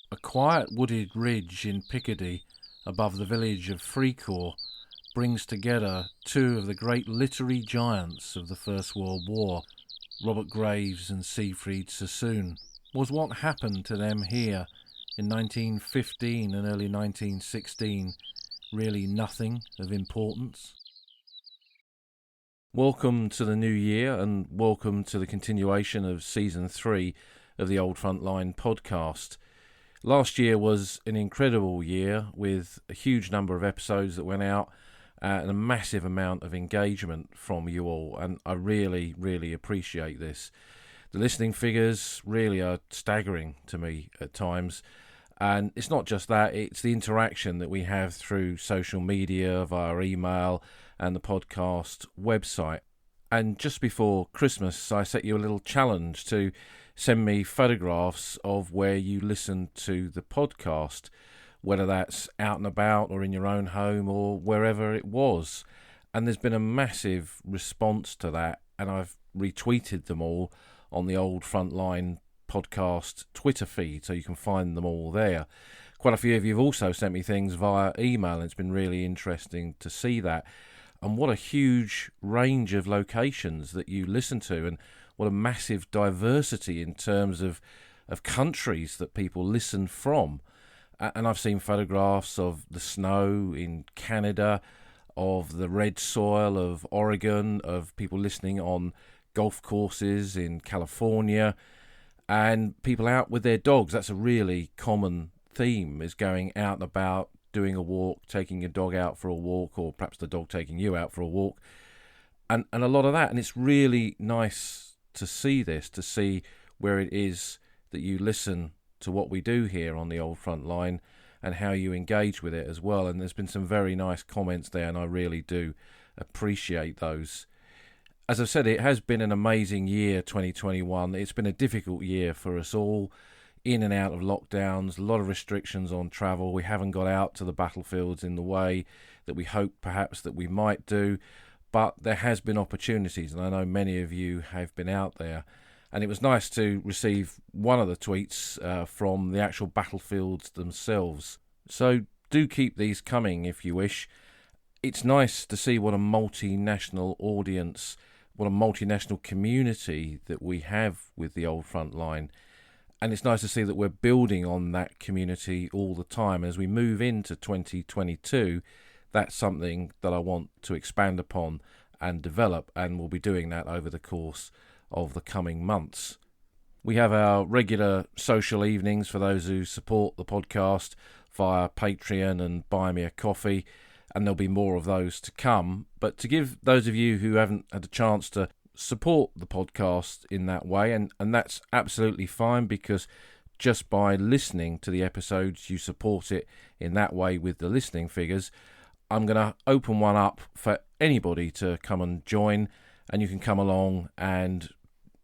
A quiet wooded ridge in Picardy above the village of Fricourt brings together two of the great literary giants of the First World War, Robert Graves and Siegfried Sassoon. Was what happened to them here in 1915 and early 1916 really nothing of importance? Welcome to the new year and welcome to the continuation of Season 3 of the Old Frontline podcast. Last year was an incredible year with a huge number of episodes that went out and a massive amount of engagement from you all, and I really, really appreciate this. The listening figures really are staggering to me at times, and it's not just that, it's the interaction that we have through social media, via email and the podcast website. And just before Christmas I set you a little challenge to send me photographs of where you listen to the podcast, whether that's out and about or in your own home or wherever it was. And there's been a massive response to that, and I've retweeted them all on the Old Frontline podcast Twitter feed, so you can find them all there. Quite a few of you have also sent me things via email, and it's been really interesting to see that. And what a huge range of locations that you listen to, and what a massive diversity in terms of countries that people listen from. And I've seen photographs of the snow in Canada, of the red soil of Oregon, of people listening on golf courses in California, and people out with their dogs. That's a really common theme, is going out and about, doing a walk, taking your dog out for a walk, or perhaps the dog taking you out for a walk. And a lot of that. And it's really nice to see this, to see where it is that you listen to what we do here on the Old Front Line and how you engage with it as well. And there's been some very nice comments there, and I really do appreciate those. As I've said, it has been an amazing year, 2021. It's been a difficult year for us all, in and out of lockdowns, a lot of restrictions on travel. We haven't got out to the battlefields in the way that we hoped perhaps that we might do. But there has been opportunities, and I know many of you have been out there. And it was nice to receive one of the tweets from the actual battlefields themselves. So do keep these coming if you wish. It's nice to see what a multinational audience, what a multinational community that we have with the Old Front Line. And it's nice to see that we're building on that community all the time. As we move into 2022, that's something that I want to expand upon and develop, and we'll be doing that over the course of the coming months. We have our regular social evenings for those who support the podcast via Patreon and Buy Me a Coffee, and there'll be more of those to come. But to give those of you who haven't had a chance to support the podcast in that way, and that's absolutely fine, because just by listening to the episodes you support it in that way with the listening figures. I'm going to open one up for anybody to come and join, and you can come along and,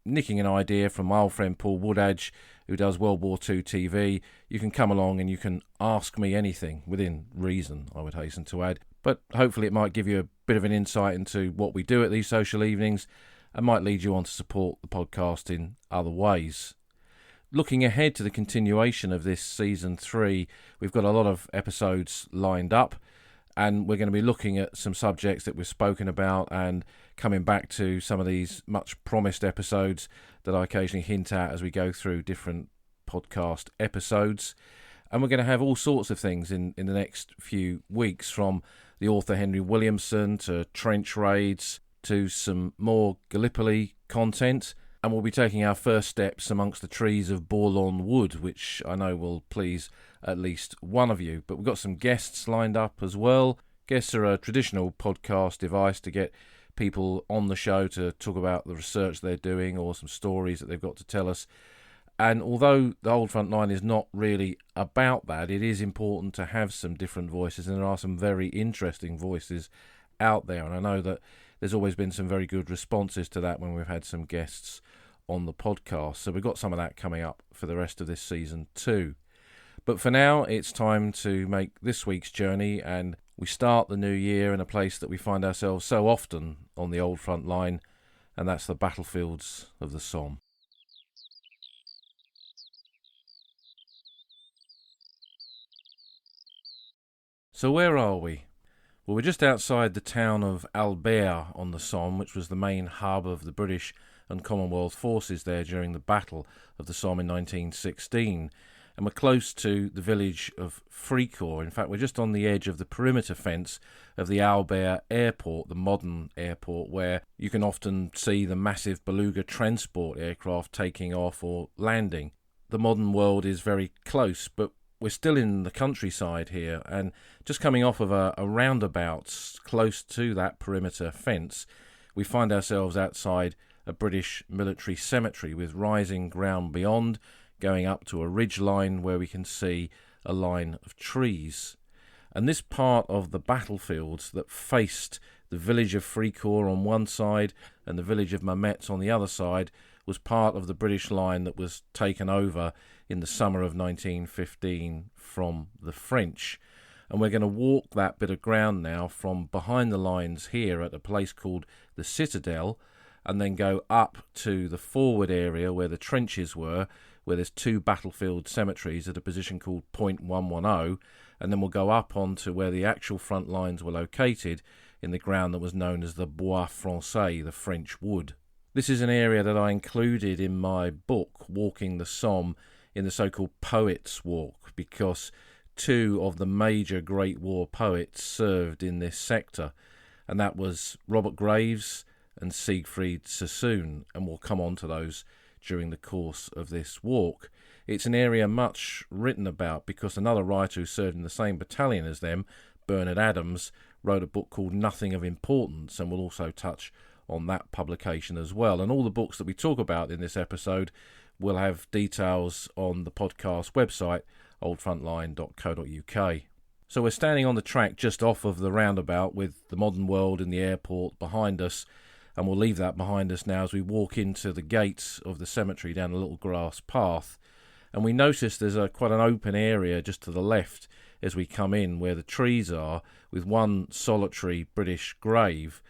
nicking an idea from my old friend Paul Woodadge, who does World War II TV, you can come along and you can ask me anything, within reason, I would hasten to add. But hopefully it might give you a bit of an insight into what we do at these social evenings, and might lead you on to support the podcast in other ways. Looking ahead to the continuation of this Season 3, we've got a lot of episodes lined up, and we're going to be looking at some subjects that we've spoken about and coming back to some of these much promised episodes that I occasionally hint at as we go through different podcast episodes. And we're going to have all sorts of things in the next few weeks, from the author Henry Williamson to trench raids to some more Gallipoli content. And we'll be taking our first steps amongst the trees of Bourlon Wood, which I know will please at least one of you. But we've got some guests lined up as well. Guests are a traditional podcast device to get people on the show to talk about the research they're doing or some stories that they've got to tell us. And although the Old Front Line is not really about that, it is important to have some different voices, and there are some very interesting voices out there. And I know that there's always been some very good responses to that when we've had some guests on the podcast. So we've got some of that coming up for the rest of this season too. But for now, it's time to make this week's journey, and we start the new year in a place that we find ourselves so often on the Old Front Line, and that's the battlefields of the Somme. So where are we? Well, we're just outside the town of Albert on the Somme, which was the main hub of the British and Commonwealth forces there during the Battle of the Somme in 1916. And we're close to the village of Fricourt. In fact, we're just on the edge of the perimeter fence of the Albert airport, the modern airport, where you can often see the massive beluga transport aircraft taking off or landing. The modern world is very close, but we're still in the countryside here, and just coming off of a roundabout close to that perimeter fence, we find ourselves outside a British military cemetery with rising ground beyond, going up to a ridge line where we can see a line of trees. And this part of the battlefield that faced the village of Fricourt on one side and the village of Mametz on the other side was part of the British line that was taken over in the summer of 1915 from the French. And we're going to walk that bit of ground now from behind the lines here at a place called the Citadel, and then go up to the forward area where the trenches were, where there's two battlefield cemeteries at a position called Point 110, and then we'll go up onto where the actual front lines were located in the ground that was known as the Bois Français, the French wood. This is an area that I included in my book, Walking the Somme, in the so-called Poets' Walk, because two of the major Great War poets served in this sector, and that was Robert Graves and Siegfried Sassoon, and we'll come on to those during the course of this walk. It's an area much written about because another writer who served in the same battalion as them, Bernard Adams, wrote a book called Nothing of Importance, and we'll also touch on that publication as well. And all the books that we talk about in this episode will have details on the podcast website, oldfrontline.co.uk. So we're standing on the track just off of the roundabout with the modern world and the airport behind us, and we'll leave that behind us now as we walk into the gates of the cemetery down a little grass path. And we notice there's quite an open area just to the left as we come in where the trees are, with one solitary British grave.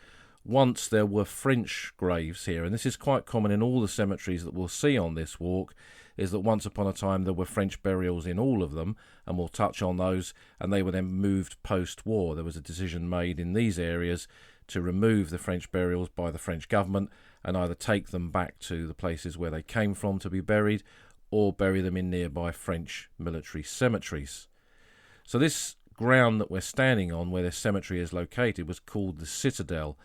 Once there were French graves here, and this is quite common in all the cemeteries that we'll see on this walk, is that once upon a time there were French burials in all of them, and we'll touch on those, and they were then moved post-war. There was a decision made in these areas to remove the French burials by the French government and either take them back to the places where they came from to be buried or bury them in nearby French military cemeteries. So this ground that we're standing on where this cemetery is located was called the Citadel,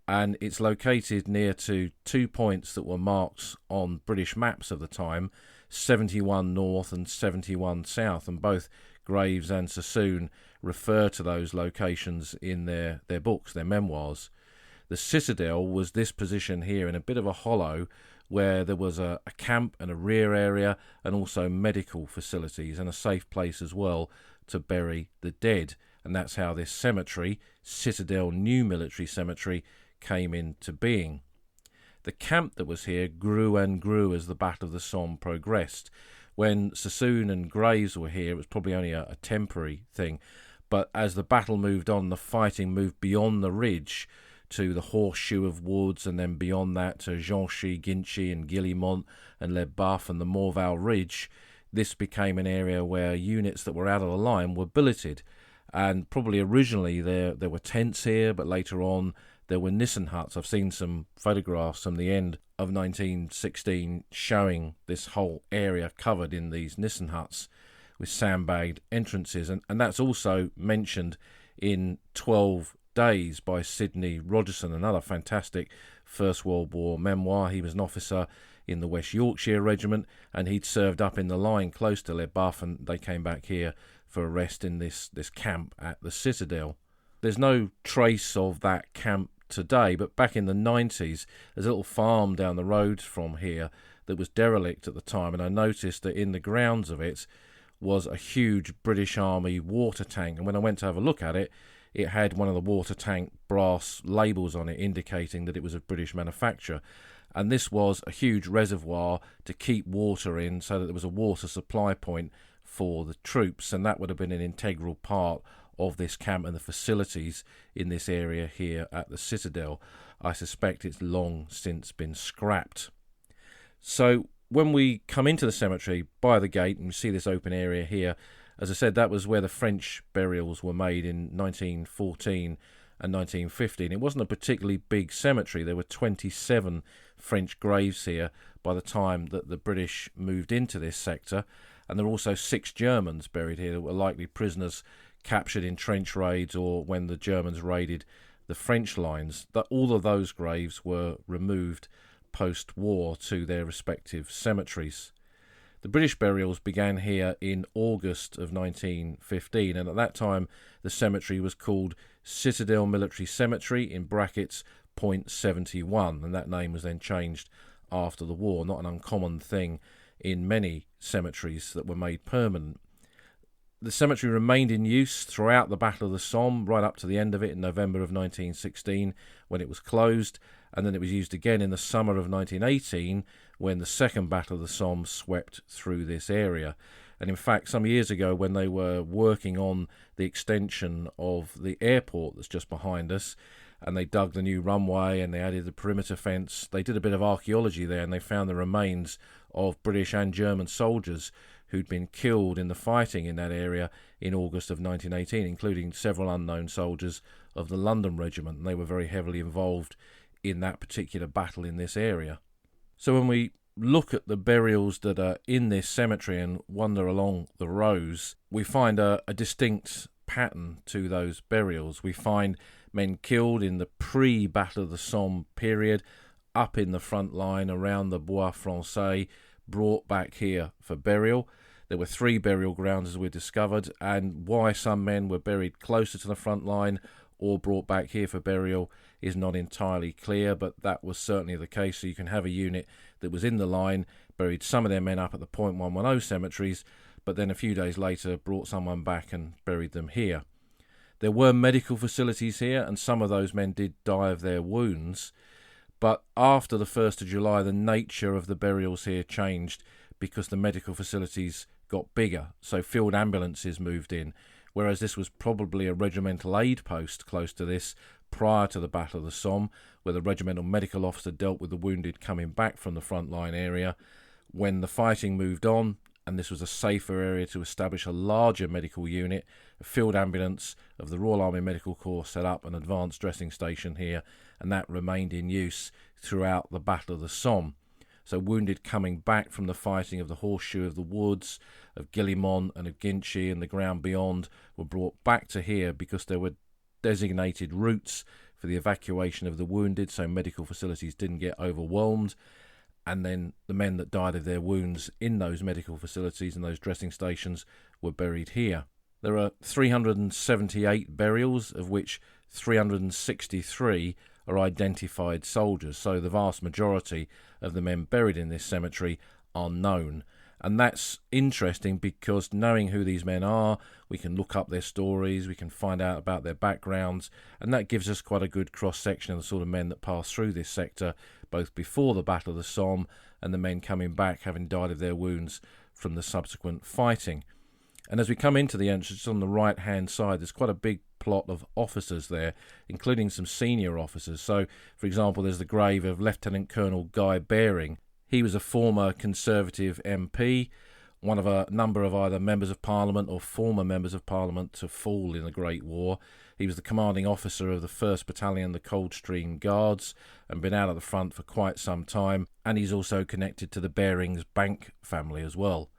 and it's located near to 2 points that were marked on British maps of the time, 71 North and 71 South, and both Graves and Sassoon refer to those locations in their books, their memoirs. The Citadel was this position here in a bit of a hollow where there was a camp and a rear area and also medical facilities and a safe place as well to bury the dead. And that's how this cemetery, Citadel New Military Cemetery, came into being. The camp that was here grew and grew as the Battle of the Somme progressed. When Sassoon and Graves were here, it was probably only a temporary thing. But as the battle moved on, the fighting moved beyond the ridge to the horseshoe of woods, and then beyond that to Ginchy, Ginchy and Guillemont and Les Baffes and the Morval Ridge. This became an area where units that were out of the line were billeted. And probably originally there were tents here, but later on there were Nissen huts. I've seen some photographs from the end of 1916 showing this whole area covered in these Nissen huts with sandbagged entrances. And that's also mentioned in 12 Days by Sidney Rogerson, another fantastic First World War memoir. He was an officer in the West Yorkshire Regiment, and he'd served up in the line close to Les Baffes, and they came back here for a rest in this camp at the Citadel. There's no trace of that camp today, but back in the 90s, there's a little farm down the road from here that was derelict at the time, and I noticed that in the grounds of it was a huge British Army water tank, and when I went to have a look at it, it had one of the water tank brass labels on it indicating that it was of British manufacture. And this was a huge reservoir to keep water in so that there was a water supply point for the troops, and that would have been an integral part of this camp and the facilities in this area here at the Citadel. I suspect it's long since been scrapped. So when we come into the cemetery by the gate and we see this open area here, As I said, that was where the French burials were made in 1914 and 1915. It wasn't a particularly big cemetery. There were 27 French graves here by the time that the British moved into this sector, and there were also 6 Germans buried here that were likely prisoners captured in trench raids or when the Germans raided the French lines. All of those graves were removed post-war to their respective cemeteries. The British burials began here in August of 1915, and at that time the cemetery was called Citadel Military Cemetery, in brackets, Point 71, and that name was then changed after the war, not an uncommon thing in many cemeteries that were made permanent. The cemetery remained in use throughout the Battle of the Somme, right up to the end of it in November of 1916, when it was closed, and then it was used again in the summer of 1918, when the second Battle of the Somme swept through this area. And in fact, some years ago, when they were working on the extension of the airport that's just behind us, and they dug the new runway and they added the perimeter fence, they did a bit of archaeology there, and they found the remains of British and German soldiers who'd been killed in the fighting in that area in August of 1918, including several unknown soldiers of the London Regiment, and they were very heavily involved in that particular battle in this area. So when we look at the burials that are in this cemetery and wander along the rows, we find a distinct pattern to those burials. We find men killed in the pre-Battle of the Somme period, up in the front line around the Bois Français, brought back here for burial. There were 3 burial grounds, as we discovered, and why some men were buried closer to the front line or brought back here for burial is not entirely clear, but that was certainly the case. So you can have a unit that was in the line, buried some of their men up at the Point 110 cemeteries, but then a few days later brought someone back and buried them here. There were medical facilities here, and some of those men did die of their wounds, but after the 1st of July, the nature of the burials here changed because the medical facilities got bigger, so field ambulances moved in, whereas this was probably a regimental aid post close to this prior to the Battle of the Somme, where the regimental medical officer dealt with the wounded coming back from the front line area. When the fighting moved on, and this was a safer area to establish a larger medical unit, a field ambulance of the Royal Army Medical Corps set up an advanced dressing station here, and that remained in use throughout the Battle of the Somme. So wounded coming back from the fighting of the Horseshoe of the Woods, of Guillemont and of Ginchy and the ground beyond were brought back to here because there were designated routes for the evacuation of the wounded, so medical facilities didn't get overwhelmed. And then the men that died of their wounds in those medical facilities and those dressing stations were buried here. There are 378 burials, of which 363 are identified soldiers, so the vast majority of the men buried in this cemetery are known. And that's interesting because knowing who these men are, we can look up their stories, we can find out about their backgrounds, and that gives us quite a good cross-section of the sort of men that passed through this sector, both before the Battle of the Somme and the men coming back having died of their wounds from the subsequent fighting. And as we come into the entrance on the right-hand side, there's quite a big plot of officers there, including some senior officers. So, for example, there's the grave of Lieutenant Colonel Guy Baring. He was a former Conservative MP, one of a number of either members of Parliament or former members of Parliament to fall in the Great War. He was the commanding officer of the 1st Battalion, the Coldstream Guards, and been out at the front for quite some time, and he's also connected to the Barings Bank family as well.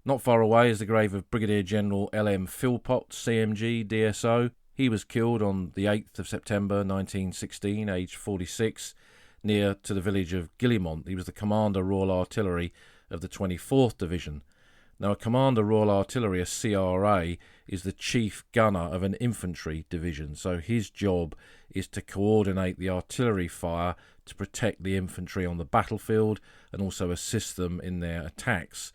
Not far away is the grave of Brigadier General L.M. Philpott, CMG, DSO. He was killed on the 8th of September 1916, aged 46, near to the village of Guillemont. He was the Commander Royal Artillery of the 24th Division. Now, a Commander Royal Artillery, a CRA, is the chief gunner of an infantry division, so his job is to coordinate the artillery fire to protect the infantry on the battlefield and also assist them in their attacks.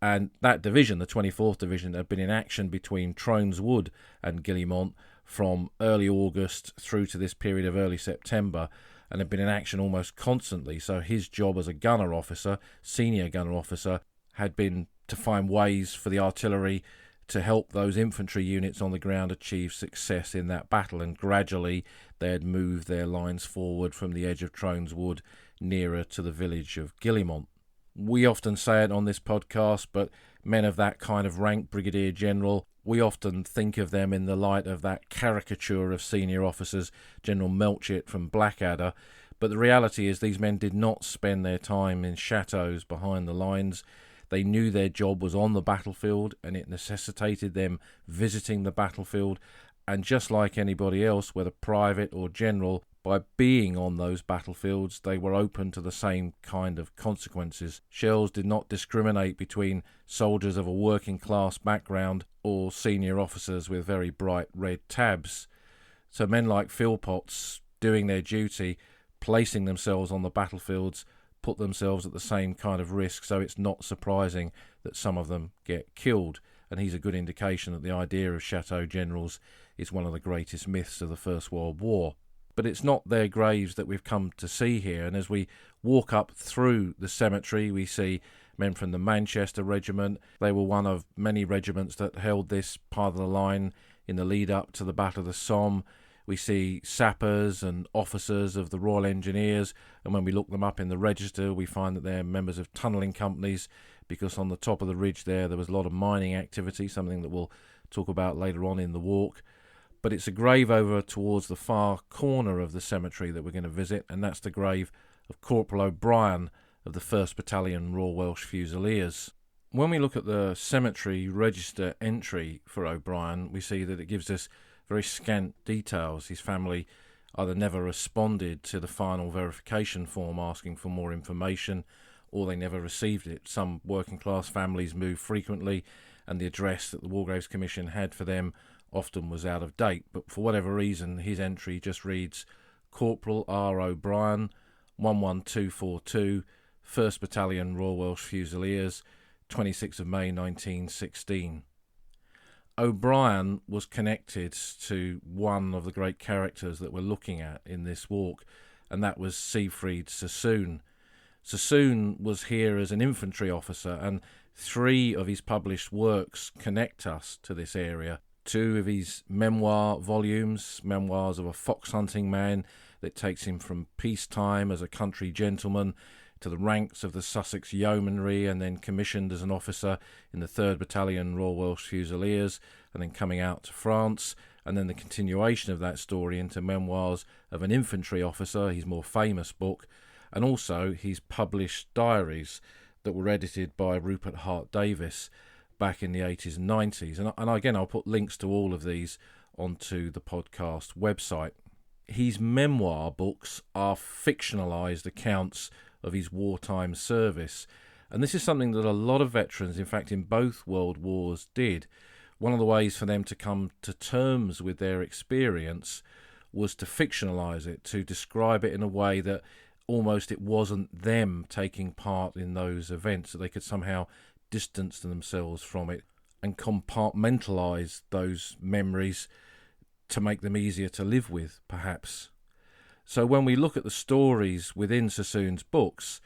And that division, the 24th Division, had been in action between Trones Wood and Guillemont from early August through to this period of early September, and had been in action almost constantly. So his job as a gunner officer, senior gunner officer, had been to find ways for the artillery to help those infantry units on the ground achieve success in that battle, and gradually they had moved their lines forward from the edge of Trones Wood nearer to the village of Guillemont. We often say it on this podcast, but men of that kind of rank, Brigadier General, we often think of them in the light of that caricature of senior officers, General Melchett from Blackadder. But the reality is these men did not spend their time in chateaus behind the lines. They knew their job was on the battlefield, and it necessitated them visiting the battlefield. And just like anybody else, whether private or general, by being on those battlefields, they were open to the same kind of consequences. Shells did not discriminate between soldiers of a working class background or senior officers with very bright red tabs. So men like Philpotts, doing their duty, placing themselves on the battlefields, put themselves at the same kind of risk, so it's not surprising that some of them get killed. And he's a good indication that the idea of chateau generals is one of the greatest myths of the First World War. But it's not their graves that we've come to see here, and as we walk up through the cemetery, we see men from the Manchester Regiment. They were one of many regiments that held this part of the line in the lead up to the Battle of the Somme. We see sappers and officers of the Royal Engineers, and when we look them up in the register, we find that they're members of tunnelling companies, because on the top of the ridge there was a lot of mining activity, something that we'll talk about later on in the walk. But it's a grave over towards the far corner of the cemetery that we're going to visit, and that's the grave of Corporal O'Brien of the 1st Battalion Royal Welsh Fusiliers. When we look at the cemetery register entry for O'Brien, we see that it gives us very scant details. His family either never responded to the final verification form asking for more information, or they never received it. Some working class families move frequently, and the address that the War Graves Commission had for them often was out of date, but for whatever reason his entry just reads Corporal R. O'Brien, 11242, 1st Battalion Royal Welsh Fusiliers, 26th of May 1916. O'Brien was connected to one of the great characters that we're looking at in this walk, and that was Siegfried Sassoon. Sassoon was here as an infantry officer, and 3 of his published works connect us to this area. 2 of his memoir volumes, Memoirs of a Fox Hunting Man, that takes him from peacetime as a country gentleman to the ranks of the Sussex Yeomanry, and then commissioned as an officer in the 3rd Battalion Royal Welsh Fusiliers, and then coming out to France, and then the continuation of that story into Memoirs of an Infantry Officer, his more famous book, and also his published diaries that were edited by Rupert Hart Davis back in the 80s and 90s. And again, I'll put links to all of these onto the podcast website. His memoir books are fictionalised accounts of his wartime service, and this is something that a lot of veterans, in fact in both world wars, did. One of the ways for them to come to terms with their experience was to fictionalise it, to describe it in a way that almost it wasn't them taking part in those events, that they could somehow distance themselves from it and compartmentalise those memories to make them easier to live with, perhaps. So when we look at the stories within Sassoon's books,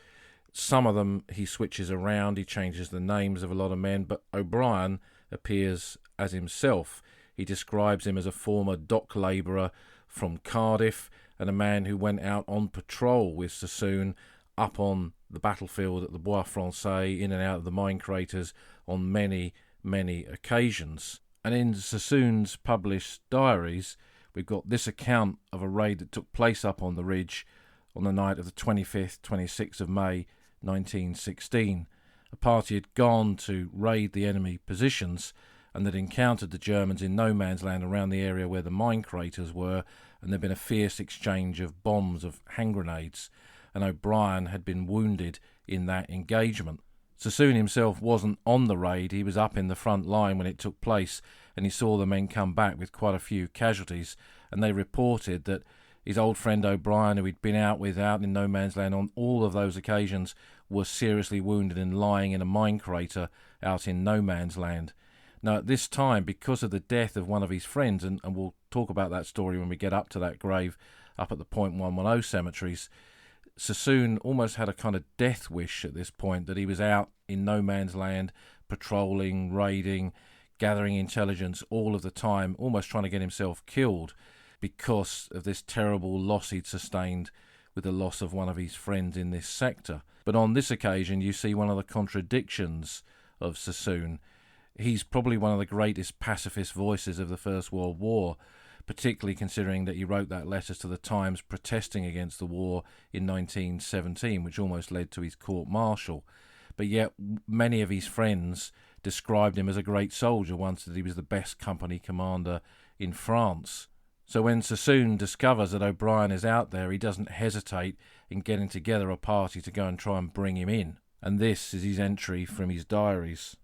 some of them he switches around, he changes the names of a lot of men, but O'Brien appears as himself. He describes him as a former dock labourer from Cardiff and a man who went out on patrol with Sassoon up on the battlefield at the Bois Français, in and out of the mine craters on many, many occasions. And in Sassoon's published diaries, we've got this account of a raid that took place up on the ridge on the night of the 25th, 26th of May 1916. A party had gone to raid the enemy positions and had encountered the Germans in no man's land around the area where the mine craters were, and there had been a fierce exchange of bombs, of hand grenades, and O'Brien had been wounded in that engagement. Sassoon himself wasn't on the raid, he was up in the front line when it took place, and he saw the men come back with quite a few casualties, and they reported that his old friend O'Brien, who he'd been out with out in no man's land on all of those occasions, was seriously wounded and lying in a mine crater out in no man's land. Now at this time, because of the death of one of his friends, and we'll talk about that story when we get up to that grave up at the Point 110 cemeteries, Sassoon almost had a kind of death wish at this point, that he was out in no man's land, patrolling, raiding, gathering intelligence all of the time, almost trying to get himself killed because of this terrible loss he'd sustained with the loss of one of his friends in this sector. But on this occasion, you see one of the contradictions of Sassoon. He's probably one of the greatest pacifist voices of the First World War, particularly considering that he wrote that letter to the Times protesting against the war in 1917, which almost led to his court-martial. But yet many of his friends described him as a great soldier, once that he was the best company commander in France. So when Sassoon discovers that O'Brien is out there, he doesn't hesitate in getting together a party to go and try and bring him in. And this is his entry from his diaries.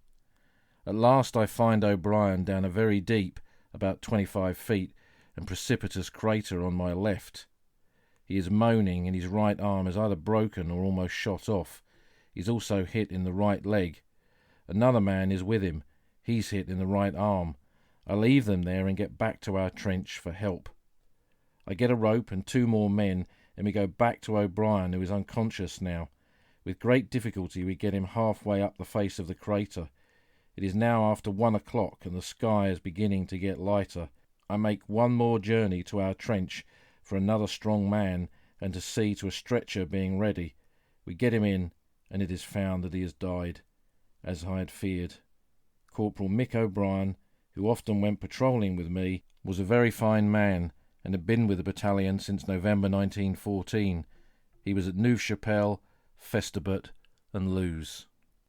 At last I find O'Brien down a very deep, about 25 feet, and precipitous crater on my left. He is moaning, and his right arm is either broken or almost shot off. He's also hit in the right leg. Another man is with him. He's hit in the right arm. I leave them there and get back to our trench for help. I get a rope and 2 more men, and we go back to O'Brien, who is unconscious now. With great difficulty we get him halfway up the face of the crater. It is now after 1 o'clock, and the sky is beginning to get lighter. I make one more journey to our trench for another strong man, and to see to a stretcher being ready. We get him in, and it is found that he has died, as I had feared. Corporal Mick O'Brien, who often went patrolling with me, was a very fine man, and had been with the battalion since November 1914. He was at Neuve-Chapelle, Festubert and Loos.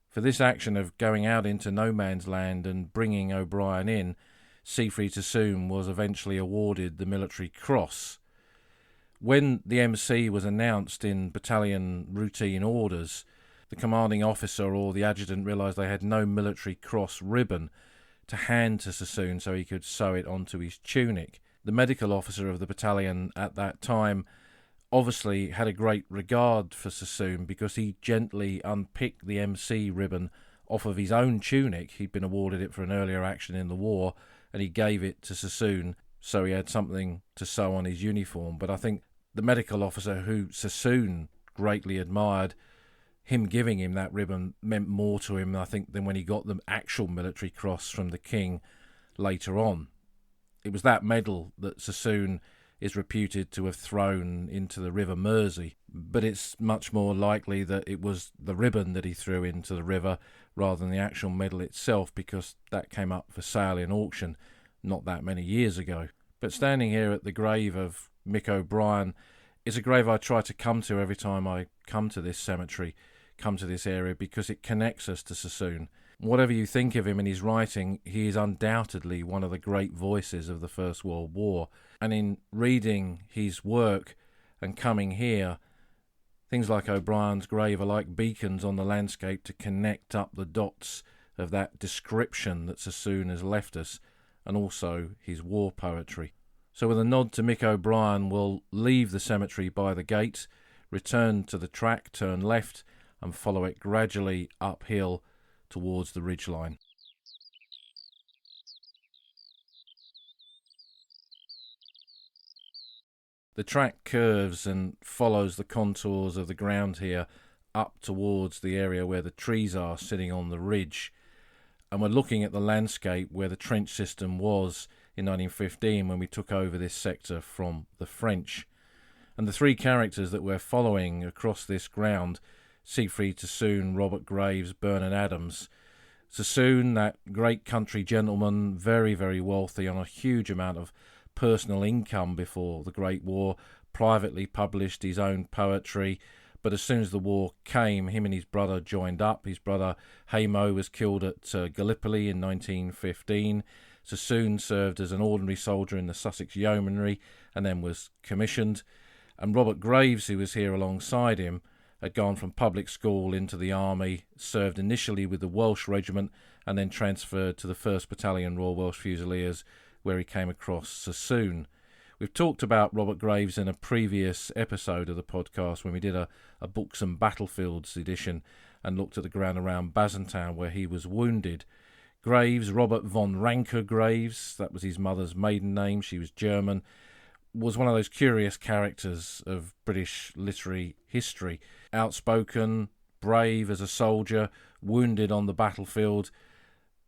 For this action of going out into no man's land and bringing O'Brien in, Siegfried Sassoon was eventually awarded the Military Cross. When the MC was announced in battalion routine orders, the commanding officer or the adjutant realised they had no Military Cross ribbon to hand to Sassoon so he could sew it onto his tunic. The medical officer of the battalion at that time obviously had a great regard for Sassoon, because he gently unpicked the MC ribbon off of his own tunic. He'd been awarded it for an earlier action in the war, and he gave it to Sassoon so he had something to sew on his uniform. But I think the medical officer, who Sassoon greatly admired, him giving him that ribbon meant more to him, I think, than when he got the actual Military Cross from the King later on. It was that medal that Sassoon is reputed to have thrown into the River Mersey, but it's much more likely that it was the ribbon that he threw into the river rather than the actual medal itself, because that came up for sale in auction not that many years ago. But standing here at the grave of Mick O'Brien is a grave I try to come to every time I come to this cemetery, come to this area, because it connects us to Sassoon. Whatever you think of him in his writing, he is undoubtedly one of the great voices of the First World War. And in reading his work and coming here, things like O'Brien's grave are like beacons on the landscape to connect up the dots of that description that Sassoon has left us, and also his war poetry. So with a nod to Mick O'Brien, we'll leave the cemetery by the gate, return to the track, turn left, and follow it gradually uphill towards the ridgeline. The track curves and follows the contours of the ground here up towards the area where the trees are sitting on the ridge, and we're looking at the landscape where the trench system was in 1915 when we took over this sector from the French. And the 3 characters that we're following across this ground, Siegfried Sassoon, Robert Graves, Bernard Adams. Sassoon, that great country gentleman, very, very wealthy, on a huge amount of personal income before the Great War, privately published his own poetry, but as soon as the war came, him and his brother joined up. His brother Haymo was killed at Gallipoli in 1915. Sassoon served as an ordinary soldier in the Sussex Yeomanry and then was commissioned. And Robert Graves, who was here alongside him, had gone from public school into the army, served initially with the Welsh Regiment and then transferred to the 1st Battalion Royal Welsh Fusiliers, where he came across Sassoon. We've talked about Robert Graves in a previous episode of the podcast when we did a Books and Battlefields edition and looked at the ground around Bazentown where he was wounded. Graves, Robert von Ranker Graves, that was his mother's maiden name, she was German, was one of those curious characters of British literary history. Outspoken, brave as a soldier, wounded on the battlefield.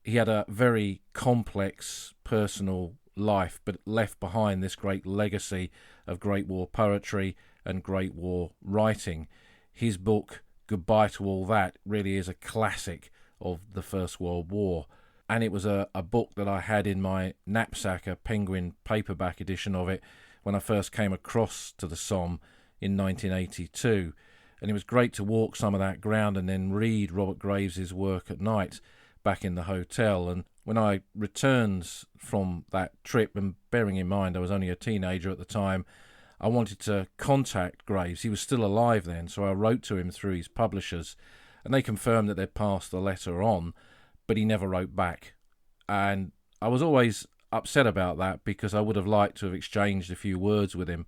He had a very complex personal life, but left behind this great legacy of Great War poetry and Great War writing. His book, Goodbye to All That, really is a classic of the First World War. And it was a book that I had in my knapsack, a Penguin paperback edition of it, when I first came across to the Somme in 1982. And it was great to walk some of that ground and then read Robert Graves's work at night back in the hotel. And when I returned from that trip, and bearing in mind I was only a teenager at the time, I wanted to contact Graves. He was still alive then, so I wrote to him through his publishers, and they confirmed that they'd passed the letter on, but he never wrote back. And I was always upset about that, because I would have liked to have exchanged a few words with him,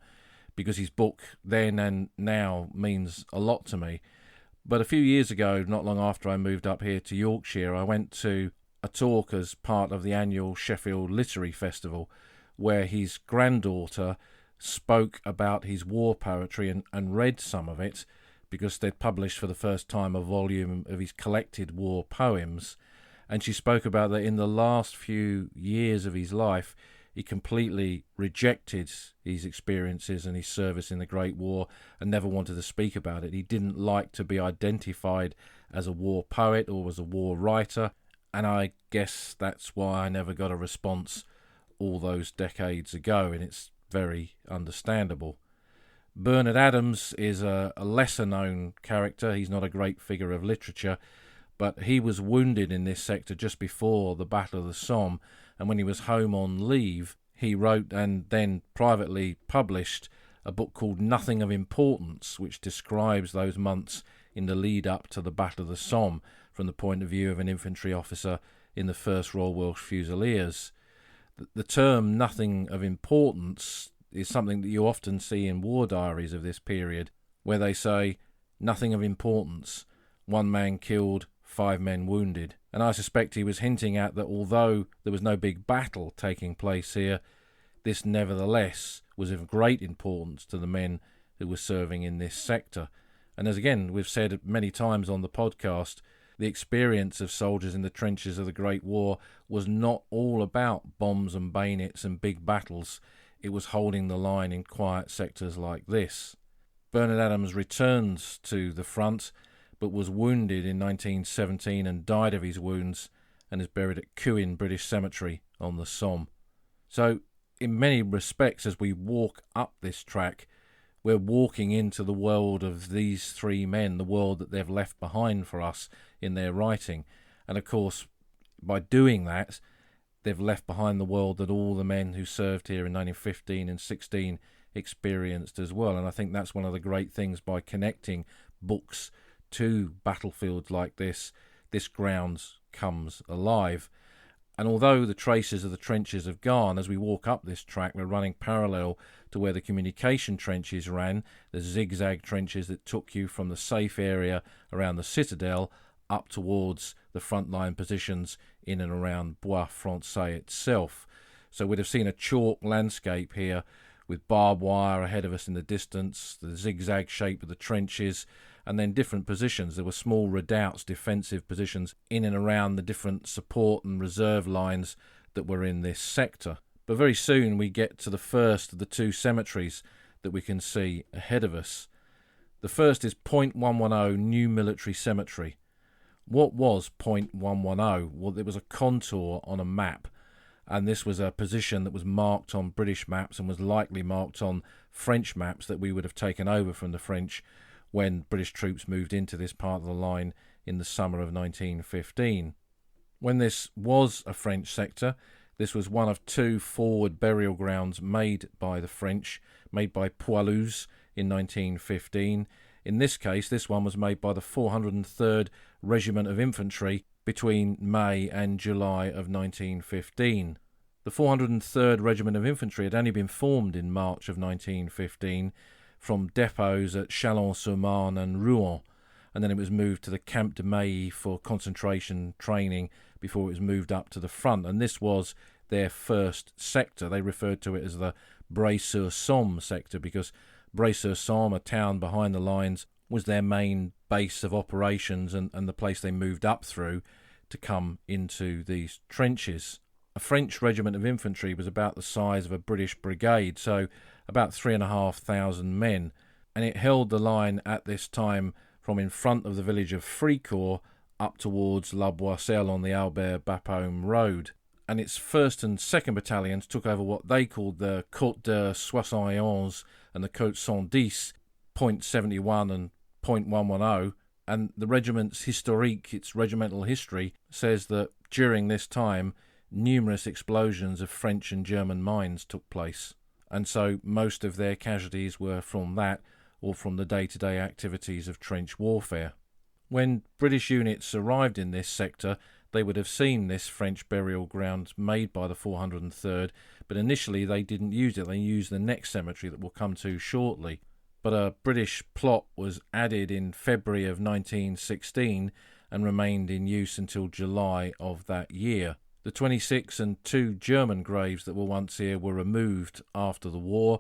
because his book then and now means a lot to me. But a few years ago, not long after I moved up here to Yorkshire, I went to a talk as part of the annual Sheffield Literary Festival, where his granddaughter spoke about his war poetry and read some of it, because they'd published for the first time a volume of his collected war poems. And she spoke about that in the last few years of his life, he completely rejected his experiences and his service in the Great War and never wanted to speak about it. He didn't like to be identified as a war poet or as a war writer, and I guess that's why I never got a response all those decades ago, and it's very understandable. Bernard Adams is a lesser-known character. He's not a great figure of literature, but he was wounded in this sector just before the Battle of the Somme, and when he was home on leave, he wrote and then privately published a book called Nothing of Importance, which describes those months in the lead up to the Battle of the Somme from the point of view of an infantry officer in the 1st Royal Welsh Fusiliers. The term nothing of importance is something that you often see in war diaries of this period, where they say, nothing of importance, 1 man killed, 5 men wounded. And I suspect he was hinting at that although there was no big battle taking place here, this nevertheless was of great importance to the men who were serving in this sector. And as again we've said many times on the podcast, the experience of soldiers in the trenches of the Great War was not all about bombs and bayonets and big battles. It was holding the line in quiet sectors like this. Bernard Adams returns to the front, but was wounded in 1917 and died of his wounds, and is buried at Cuin British Cemetery on the Somme. So, in many respects, as we walk up this track, we're walking into the world of these 3 men, the world that they've left behind for us in their writing. And of course, by doing that, they've left behind the world that all the men who served here in 1915 and 16 experienced as well. And I think that's one of the great things by connecting books to battlefields like this ground comes alive. And although the traces of the trenches have gone, as we walk up this track, we're running parallel to where the communication trenches ran, the zigzag trenches that took you from the safe area around the citadel up towards the frontline positions in and around Bois Français itself. So we'd have seen a chalk landscape here with barbed wire ahead of us in the distance, the zigzag shape of the trenches, and then different positions. There were small redoubts, defensive positions in and around the different support and reserve lines that were in this sector. But very soon we get to the first of the 2 cemeteries that we can see ahead of us. The first is Point 110 New Military Cemetery. What was Point 110? Well, it was a contour on a map, and this was a position that was marked on British maps and was likely marked on French maps that we would have taken over from the French when British troops moved into this part of the line in the summer of 1915. When this was a French sector, this was one of 2 forward burial grounds made by the French, made by poilus in 1915. In this case, this one was made by the 403rd Regiment of Infantry between May and July of 1915. The 403rd Regiment of Infantry had only been formed in March of 1915 from depots at Chalon-sur-Marne and Rouen, and then it was moved to the Camp de Mailly for concentration training before it was moved up to the front, and this was their first sector. They referred to it as the Bray-sur-Somme sector because Bray-sur-Somme, a town behind the lines, was their main base of operations and the place they moved up through to come into these trenches. A French regiment of infantry was about the size of a British brigade, so about 3,500 men. and it held the line at this time from in front of the village of Fricourt up towards La Boisselle on the Albert-Bapaume road. And its 1st and 2nd battalions took over what they called the Côte de 71 and the Côte 110, Point 71 and Point 110. And the regiment's historique, its regimental history, says that during this time, numerous explosions of French and German mines took place. And so most of their casualties were from that or from the day-to-day activities of trench warfare. When British units arrived in this sector, they would have seen this French burial ground made by the 403rd, but initially they didn't use it. They used the next cemetery that we'll come to shortly. But a British plot was added in February of 1916 and remained in use until July of that year. The 26 and 2 German graves that were once here were removed after the war,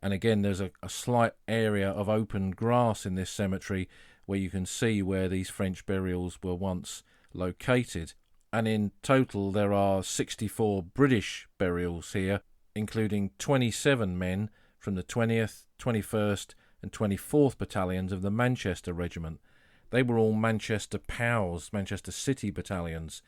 and again there's a slight area of open grass in this cemetery where you can see where these French burials were once located. And in total there are 64 British burials here, including 27 men from the 20th, 21st and 24th battalions of the Manchester Regiment. They were all Manchester POWs, Manchester City battalions.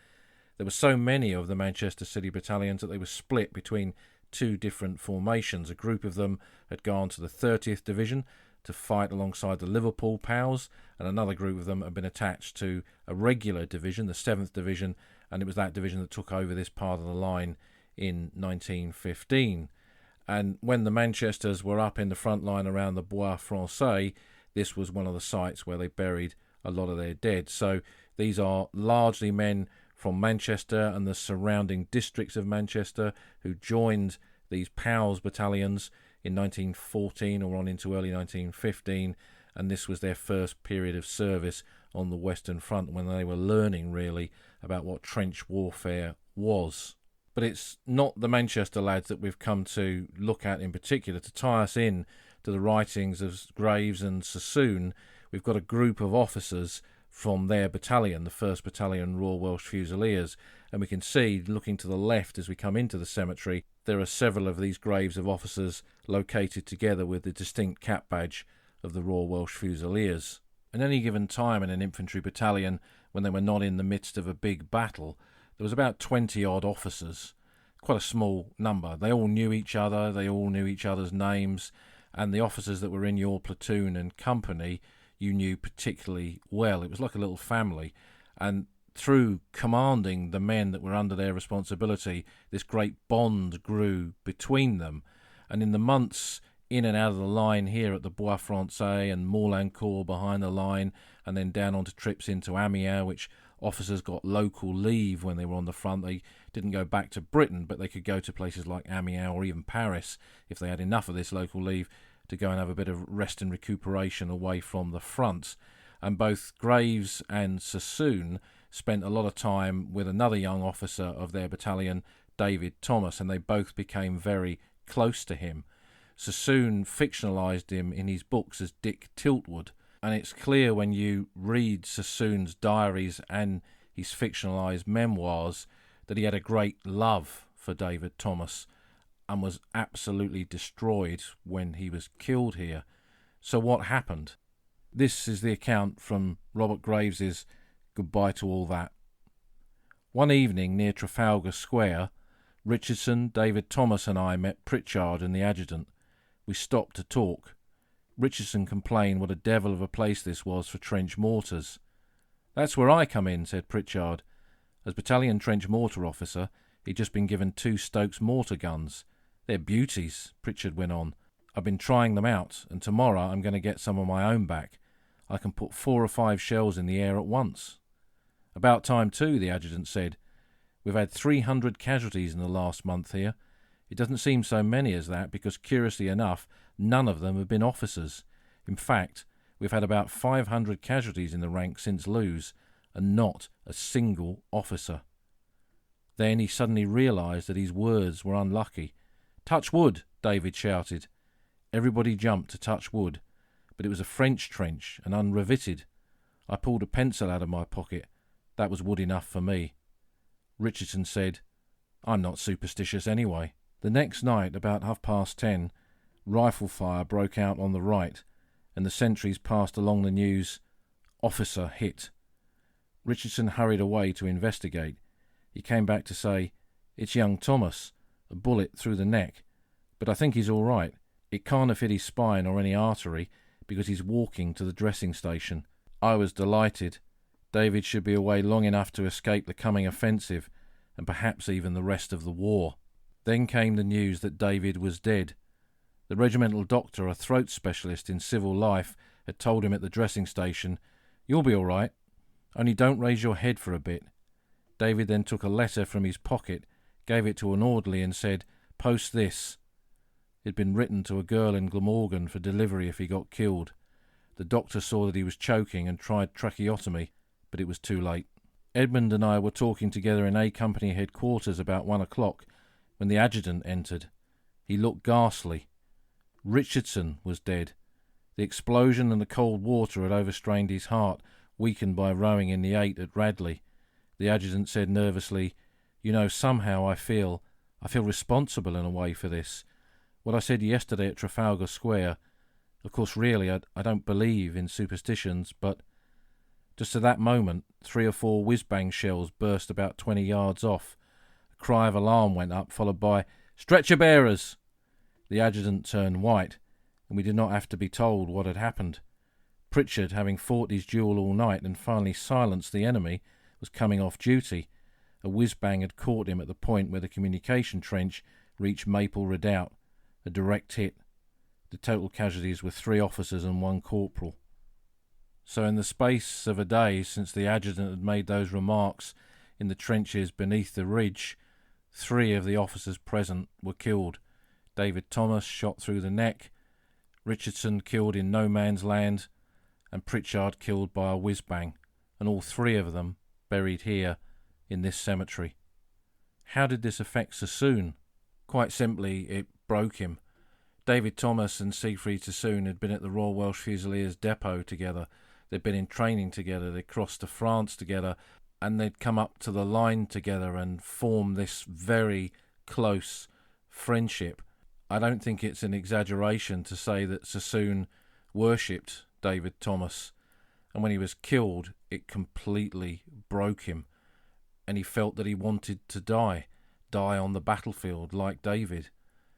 There were so many of the Manchester City battalions that they were split between 2 different formations. A group of them had gone to the 30th Division to fight alongside the Liverpool POWs, and another group of them had been attached to a regular division, the 7th Division, and it was that division that took over this part of the line in 1915. And when the Manchesters were up in the front line around the Bois Français, this was one of the sites where they buried a lot of their dead. So these are largely men from Manchester and the surrounding districts of Manchester who joined these POWs battalions in 1914 or on into early 1915, and this was their first period of service on the Western Front when they were learning really about what trench warfare was. But it's not the Manchester lads that we've come to look at in particular to tie us in to the writings of Graves and Sassoon. We've got a group of officers from their battalion, the 1st Battalion Royal Welsh Fusiliers, and we can see, looking to the left as we come into the cemetery, there are several of these graves of officers located together with the distinct cap badge of the Royal Welsh Fusiliers. At any given time in an infantry battalion, when they were not in the midst of a big battle, there was about 20-odd officers, quite a small number. They all knew each other, they all knew each other's names, and the officers that were in your platoon and company you knew particularly well. It was like a little family, and through commanding the men that were under their responsibility, this great bond grew between them. And in the months in and out of the line here at the Bois Français and Morlancourt behind the line, and then down onto trips into Amiens, which officers got local leave when they were on the front. They didn't go back to Britain, but they could go to places like Amiens or even Paris if they had enough of this local leave to go and have a bit of rest and recuperation away from the front. And both Graves and Sassoon spent a lot of time with another young officer of their battalion, David Thomas, and they both became very close to him. Sassoon fictionalised him in his books as Dick Tiltwood, and it's clear when you read Sassoon's diaries and his fictionalised memoirs that he had a great love for David Thomas and was absolutely destroyed when he was killed here. So what happened? This is the account from Robert Graves's Goodbye to All That. One evening near Trafalgar Square, Richardson, David Thomas and I met Pritchard and the adjutant. We stopped to talk. Richardson complained what a devil of a place this was for trench mortars. "That's where I come in," said Pritchard. As battalion trench mortar officer, he'd just been given 2 Stokes mortar guns. "They're beauties," Pritchard went on. "I've been trying them out, and tomorrow I'm going to get some of my own back. I can put 4 or 5 shells in the air at once." "About time too," the adjutant said. "We've had 300 casualties in the last month here. It doesn't seem so many as that because, curiously enough, none of them have been officers. In fact, we've had about 500 casualties in the ranks since Lewes, and not a single officer." Then he suddenly realised that his words were unlucky. "Touch wood!" David shouted. Everybody jumped to touch wood, but it was a French trench and unrevited. I pulled a pencil out of my pocket. That was wood enough for me. Richardson said, "I'm not superstitious anyway." The next night, about 10:30, rifle fire broke out on the right, and the sentries passed along the news, "Officer hit." Richardson hurried away to investigate. He came back to say, "It's young Thomas, a bullet through the neck, but I think he's all right. It can't have hit his spine or any artery because he's walking to the dressing station." I was delighted. David should be away long enough to escape the coming offensive, and perhaps even the rest of the war. Then came the news that David was dead. The regimental doctor, a throat specialist in civil life, had told him at the dressing station, "You'll be all right, only don't raise your head for a bit." David then took a letter from his pocket, gave it to an orderly and said, "Post this." It had been written to a girl in Glamorgan for delivery if he got killed. The doctor saw that he was choking and tried tracheotomy, but it was too late. Edmund and I were talking together in A Company headquarters about 1 o'clock when the adjutant entered. He looked ghastly. Richardson was dead. The explosion and the cold water had overstrained his heart, weakened by rowing in the 8 at Radley. The adjutant said nervously, "You know, somehow I feel responsible in a way for this. What I said yesterday at Trafalgar Square, of course really I don't believe in superstitions, but..." Just at that moment 3 or 4 whiz-bang shells burst about 20 yards off. A cry of alarm went up, followed by, "Stretcher bearers!" The adjutant turned white, and we did not have to be told what had happened. Pritchard, having fought his duel all night and finally silenced the enemy, was coming off duty. A whiz-bang had caught him at the point where the communication trench reached Maple Redoubt. A direct hit. The total casualties were 3 officers and 1 corporal. So in the space of a day since the adjutant had made those remarks in the trenches beneath the ridge, 3 of the officers present were killed. David Thomas shot through the neck, Richardson killed in no man's land, and Pritchard killed by a whiz-bang, and all 3 of them buried here in this cemetery. How did this affect Sassoon? Quite simply, it broke him. David Thomas and Siegfried Sassoon had been at the Royal Welsh Fusiliers depot together. They'd been in training together, they'd crossed to France together, and they'd come up to the line together and formed this very close friendship. I don't think it's an exaggeration to say that Sassoon worshipped David Thomas, and when he was killed, it completely broke him, and he felt that he wanted to die on the battlefield like David.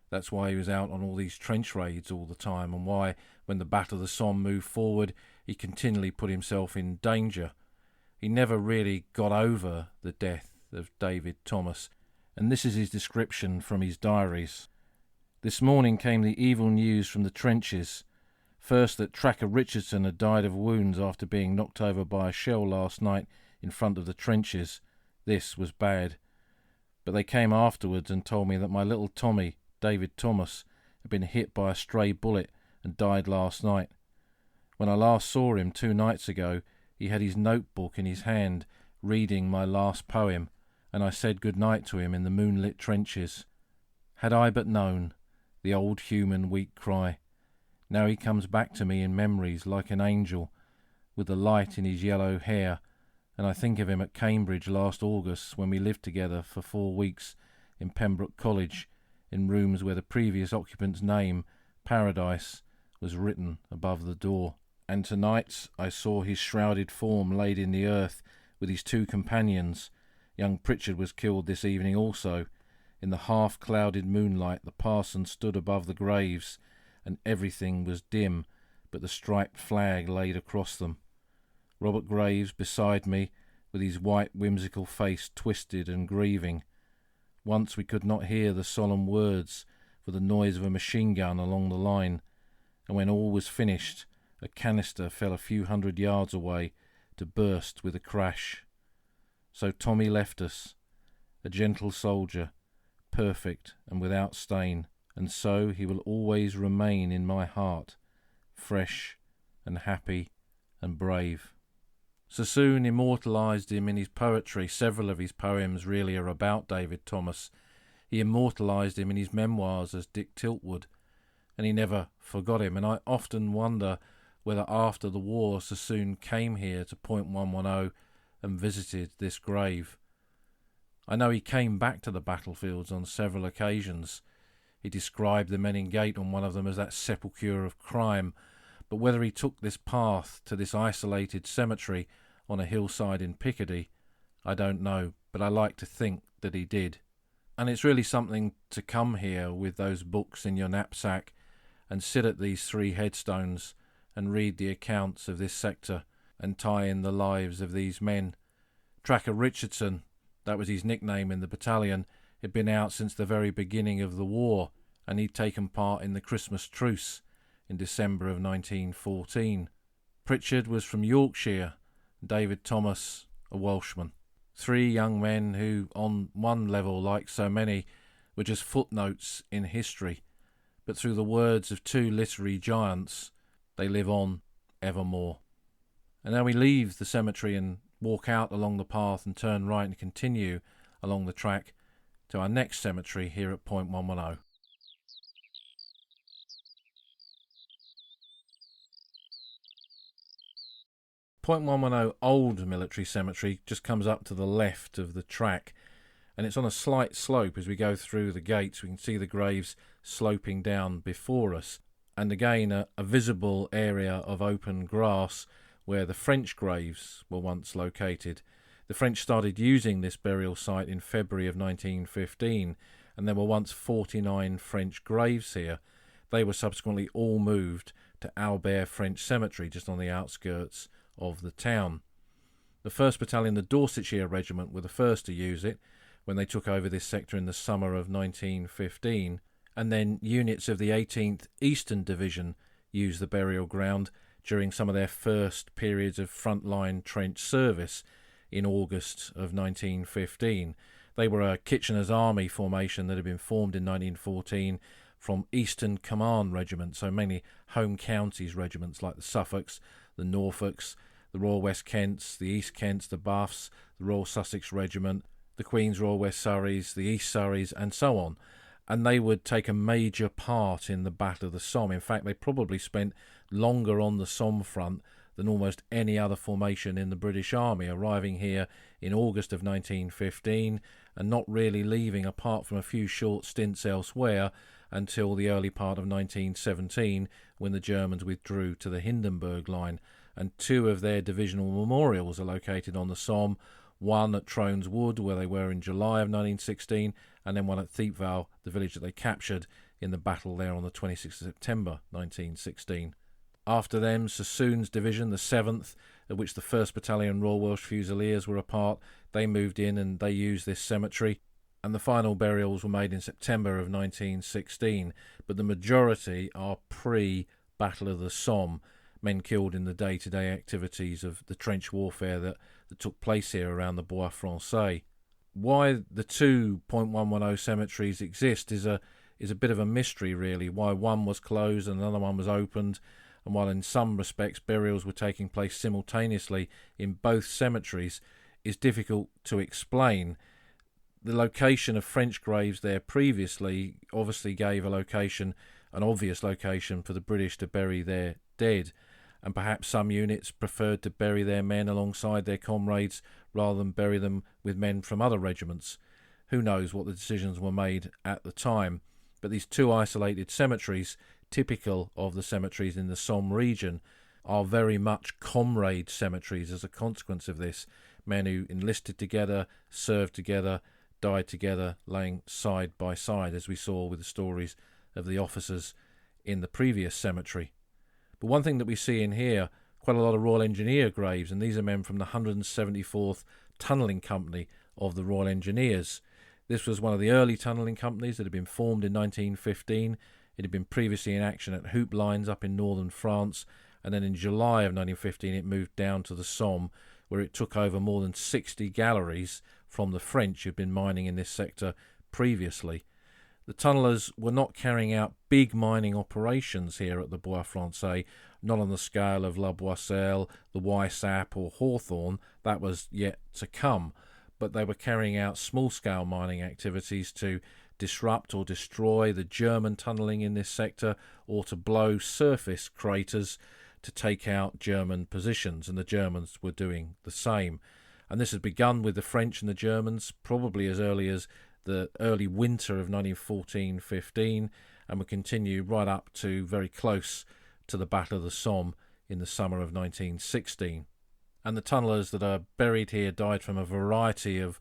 That's why he was out on all these trench raids all the time, and why, when the Battle of the Somme moved forward, he continually put himself in danger. He never really got over the death of David Thomas, and this is his description from his diaries. "This morning came the evil news from the trenches. First, that Tracker Richardson had died of wounds after being knocked over by a shell last night in front of the trenches. This was bad. But they came afterwards and told me that my little Tommy, David Thomas, had been hit by a stray bullet and died last night. When I last saw him 2 nights ago, he had his notebook in his hand, reading my last poem, and I said good night to him in the moonlit trenches. Had I but known, the old human weak cry. Now he comes back to me in memories like an angel, with the light in his yellow hair, and I think of him at Cambridge last August when we lived together for 4 weeks in Pembroke College, in rooms where the previous occupant's name, Paradise, was written above the door. And tonight I saw his shrouded form laid in the earth with his 2 companions. Young Pritchard was killed this evening also. In the half-clouded moonlight the parson stood above the graves, and everything was dim but the striped flag laid across them. Robert Graves beside me, with his white whimsical face twisted and grieving. Once we could not hear the solemn words for the noise of a machine gun along the line, and when all was finished, a canister fell a few 100 yards away to burst with a crash. So Tommy left us, a gentle soldier, perfect and without stain, and so he will always remain in my heart, fresh and happy and brave. Sassoon immortalised him in his poetry. Several of his poems really are about David Thomas. He immortalised him in his memoirs as Dick Tiltwood, and he never forgot him. And I often wonder whether after the war Sassoon came here to Point 110 and visited this grave. I know he came back to the battlefields on several occasions. He described the Menin Gate on one of them as that sepulchre of crime, But whether he took this path to this isolated cemetery on a hillside in Picardy, I don't know, but I like to think that he did. And it's really something to come here with those books in your knapsack and sit at these 3 headstones and read the accounts of this sector and tie in the lives of these men. Tracker Richardson, that was his nickname in the battalion, had been out since the very beginning of the war, and he'd taken part in the Christmas truce in December of 1914. Pritchard was from Yorkshire, David Thomas a Welshman. 3 young men who, on one level, like so many, were just footnotes in history, but through the words of 2 literary giants, they live on evermore. And now we leave the cemetery and walk out along the path and turn right and continue along the track to our next cemetery here at Point 110. Point 110 Old Military Cemetery just comes up to the left of the track, and it's on a slight slope. As we go through the gates, we can see the graves sloping down before us, and again a visible area of open grass where the French graves were once located. The French started using this burial site in February of 1915, and there were once 49 French graves here. They were subsequently all moved to Albert French Cemetery, just on the outskirts of the town. The 1st Battalion, the Dorsetshire Regiment, were the first to use it when they took over this sector in the summer of 1915, and then units of the 18th Eastern Division used the burial ground during some of their first periods of frontline trench service in August of 1915. They were a Kitchener's Army formation that had been formed in 1914 from Eastern Command regiments, so mainly home counties regiments like the Suffolks, the Norfolks, the Royal West Kents, the East Kents, the Buffs, the Royal Sussex Regiment, the Queen's Royal West Surreys, the East Surreys, and so on. And they would take a major part in the Battle of the Somme. In fact, they probably spent longer on the Somme front than almost any other formation in the British Army, arriving here in August of 1915 and not really leaving, apart from a few short stints elsewhere, until the early part of 1917, when the Germans withdrew to the Hindenburg Line. And 2 of their divisional memorials are located on the Somme, one at Trones Wood, where they were in July of 1916, and then one at Thiepval, the village that they captured in the battle there on the 26th of September 1916. After them, Sassoon's division, the 7th, of which the 1st Battalion Royal Welsh Fusiliers were a part, they moved in and they used this cemetery. And the final burials were made in September of 1916, but the majority are pre-Battle of the Somme, men killed in the day-to-day activities of the trench warfare that took place here around the Bois Français. Why the 2 .110 cemeteries exist is a bit of a mystery, really. Why one was closed and another one was opened, and while in some respects burials were taking place simultaneously in both cemeteries, is difficult to explain. The location of French graves there previously obviously gave an obvious location for the British to bury their dead, and perhaps some units preferred to bury their men alongside their comrades rather than bury them with men from other regiments. Who knows what the decisions were made at the time, but these 2 isolated cemeteries, typical of the cemeteries in the Somme region, are very much comrade cemeteries as a consequence of this. Men who enlisted together, served together, died together, laying side by side, as we saw with the stories of the officers in the previous cemetery. But one thing that we see in here, quite a lot of Royal Engineer graves, and these are men from the 174th Tunnelling Company of the Royal Engineers. This was one of the early tunnelling companies that had been formed in 1915. It had been previously in action at Hoop Lines up in northern France, and then in July of 1915 it moved down to the Somme, where it took over more than 60 galleries from the French who'd been mining in this sector previously. The tunnellers were not carrying out big mining operations here at the Bois Français, not on the scale of La Boisselle, the Wysap or Hawthorne. That was yet to come, but they were carrying out small-scale mining activities to disrupt or destroy the German tunnelling in this sector, or to blow surface craters to take out German positions, and the Germans were doing the same. And this had begun with the French and the Germans probably as early as the early winter of 1914-15, and would continue right up to very close to the Battle of the Somme in the summer of 1916. And the tunnellers that are buried here died from a variety of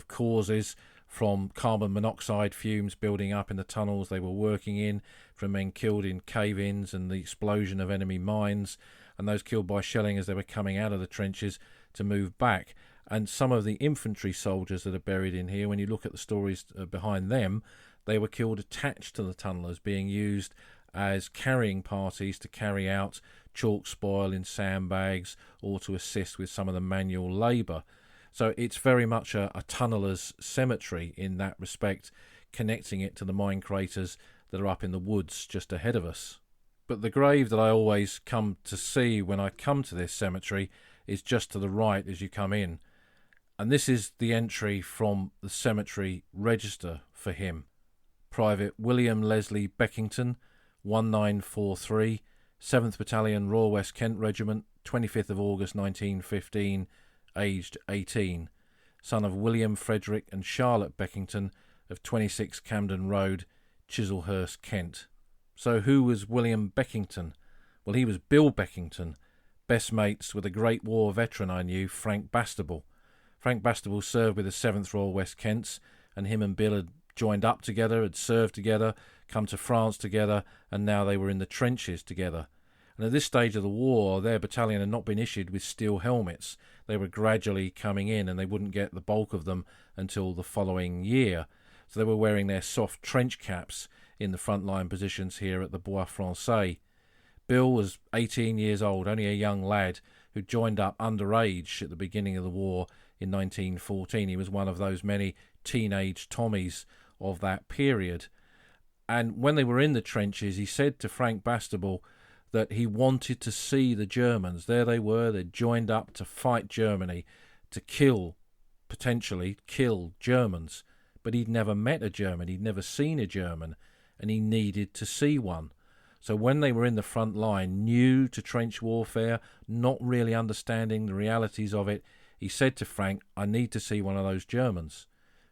causes, from carbon monoxide fumes building up in the tunnels they were working in, from men killed in cave-ins and the explosion of enemy mines, and those killed by shelling as they were coming out of the trenches to move back. And some of the infantry soldiers that are buried in here, when you look at the stories behind them, they were killed attached to the tunnellers, being used as carrying parties to carry out chalk spoil in sandbags or to assist with some of the manual labour. So it's very much a tunneller's cemetery in that respect, connecting it to the mine craters that are up in the woods just ahead of us. But the grave that I always come to see when I come to this cemetery is just to the right as you come in. And this is the entry from the cemetery register for him. Private William Leslie Beckington, 1943, 7th Battalion Royal West Kent Regiment, 25th of August 1915, aged 18, son of William Frederick and Charlotte Beckington of 26 Camden Road, Chislehurst, Kent. So who was William Beckington? Well, he was Bill Beckington, best mates with a Great War veteran I knew, Frank Bastable. Frank Bastable served with the 7th Royal West Kents, and him and Bill had joined up together, had served together, come to France together, and now they were in the trenches together. And at this stage of the war, their battalion had not been issued with steel helmets. They were gradually coming in, and they wouldn't get the bulk of them until the following year. So they were wearing their soft trench caps in the frontline positions here at the Bois Français. Bill was 18 years old, only a young lad who joined up underage at the beginning of the war in 1914. He was one of those many teenage Tommies of that period. And when they were in the trenches, he said to Frank Bastable that he wanted to see the Germans. There they were, they'd joined up to fight Germany, to potentially kill Germans. But he'd never met a German, he'd never seen a German, and he needed to see one. So when they were in the front line, new to trench warfare, not really understanding the realities of it, he said to Frank, I need to see one of those Germans.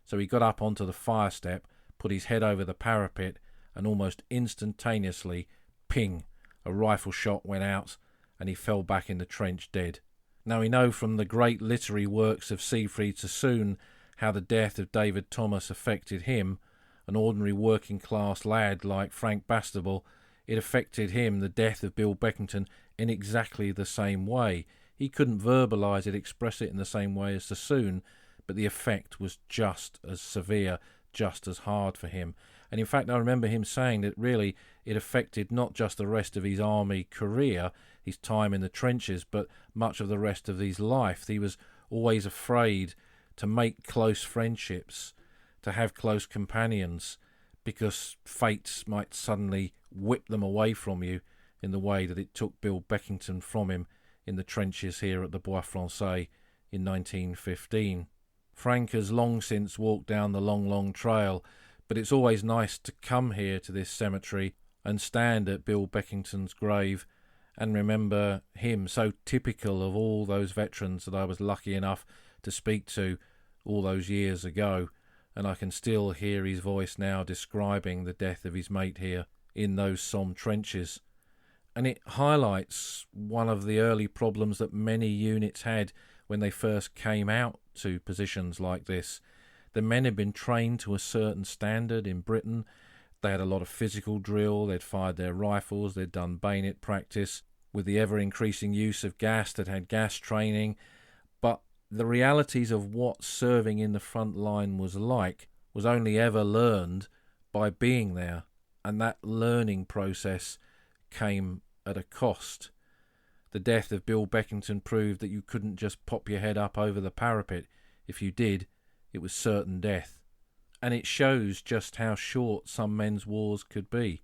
So he got up onto the fire step, put his head over the parapet, and almost instantaneously, ping, a rifle shot went out, and he fell back in the trench dead. Now we know from the great literary works of Siegfried Sassoon how the death of David Thomas affected him, an ordinary working-class lad like Frank Bastable. It affected him, the death of Bill Beckington, in exactly the same way. He couldn't verbalise it, express it in the same way as Sassoon, but the effect was just as severe, just as hard for him. And in fact, I remember him saying that really it affected not just the rest of his army career, his time in the trenches, but much of the rest of his life. He was always afraid to make close friendships, to have close companions, because fate might suddenly whip them away from you in the way that it took Bill Beckington from him in the trenches here at the Bois Français in 1915. Frank has long since walked down the long, long trail, but it's always nice to come here to this cemetery and stand at Bill Beckington's grave and remember him, so typical of all those veterans that I was lucky enough to speak to all those years ago, and I can still hear his voice now describing the death of his mate here in those Somme trenches. And it highlights one of the early problems that many units had when they first came out to positions like this. The men had been trained to a certain standard in Britain. They had a lot of physical drill, they'd fired their rifles, they'd done bayonet practice. With the ever-increasing use of gas, they'd had gas training. But the realities of what serving in the front line was like was only ever learned by being there. And that learning process came at a cost. The death of Bill Beckington proved that you couldn't just pop your head up over the parapet. If you did, it was certain death. And it shows just how short some men's wars could be.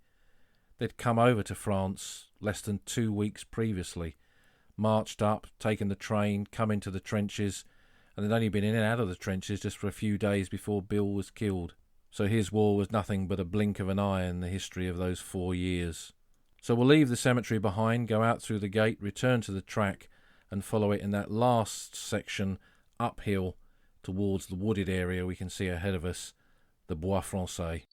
They'd come over to France less than 2 weeks previously, marched up, taken the train, come into the trenches, and they'd only been in and out of the trenches just for a few days before Bill was killed. So his war was nothing but a blink of an eye in the history of those 4 years. So we'll leave the cemetery behind, go out through the gate, return to the track, and follow it in that last section uphill towards the wooded area we can see ahead of us, the Bois Français.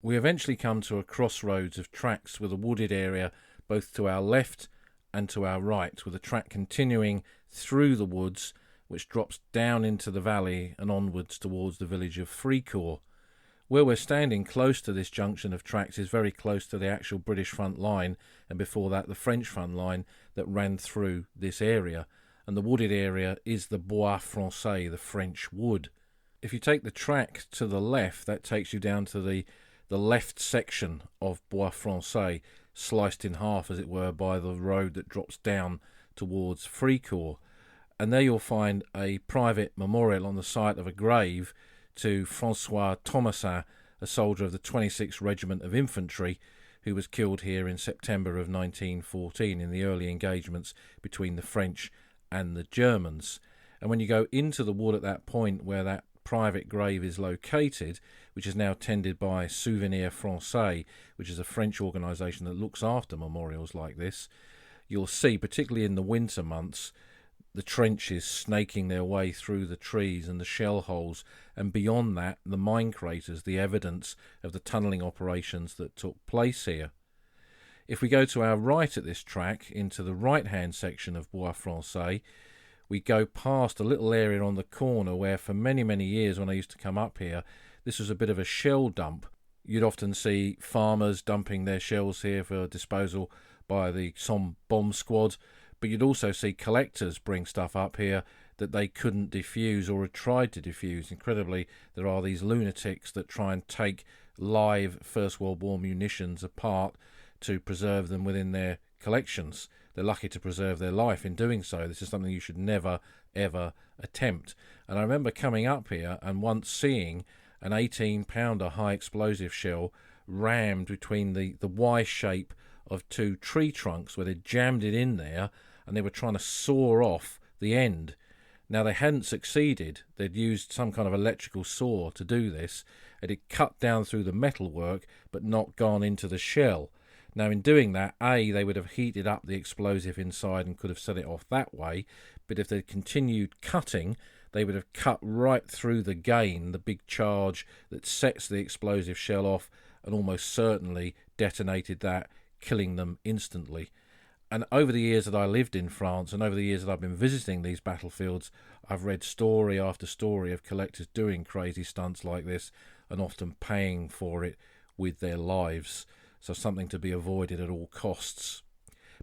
We eventually come to a crossroads of tracks with a wooded area both to our left and to our right, with a track continuing through the woods which drops down into the valley and onwards towards the village of Fricourt. Where we're standing close to this junction of tracks is very close to the actual British front line, and before that the French front line that ran through this area. And the wooded area is the Bois Français, the French wood. If you take the track to the left, that takes you down to the left section of Bois Français, sliced in half, as it were, by the road that drops down towards Fricourt. And there you'll find a private memorial on the site of a grave to Francois Thomasin, a soldier of the 26th Regiment of Infantry, who was killed here in September of 1914 in the early engagements between the French and the Germans. And when you go into the wood at that point where that private grave is located, which is now tended by Souvenir Français, which is a French organisation that looks after memorials like this, you'll see, particularly in the winter months, the trenches snaking their way through the trees and the shell holes, and beyond that the mine craters, the evidence of the tunnelling operations that took place here. If we go to our right at this track, into the right-hand section of Bois Français, we go past a little area on the corner where for many, many years when I used to come up here, this was a bit of a shell dump. You'd often see farmers dumping their shells here for disposal by the Somme bomb squad, but you'd also see collectors bring stuff up here that they couldn't defuse or had tried to defuse. Incredibly, there are these lunatics that try and take live First World War munitions apart to preserve them within their collections. They're lucky to preserve their life in doing so. This is something you should never, ever attempt. And I remember coming up here and once seeing an 18-pounder high explosive shell rammed between the Y shape of two tree trunks, where they jammed it in there and they were trying to saw off the end. Now, they hadn't succeeded. They'd used some kind of electrical saw to do this. It had cut down through the metalwork but not gone into the shell. Now, in doing that, they would have heated up the explosive inside and could have set it off that way, but if they'd continued cutting, they would have cut right through the gain, the big charge that sets the explosive shell off, and almost certainly detonated that, killing them instantly. And over the years that I lived in France, and over the years that I've been visiting these battlefields, I've read story after story of collectors doing crazy stunts like this, and often paying for it with their lives. So something to be avoided at all costs.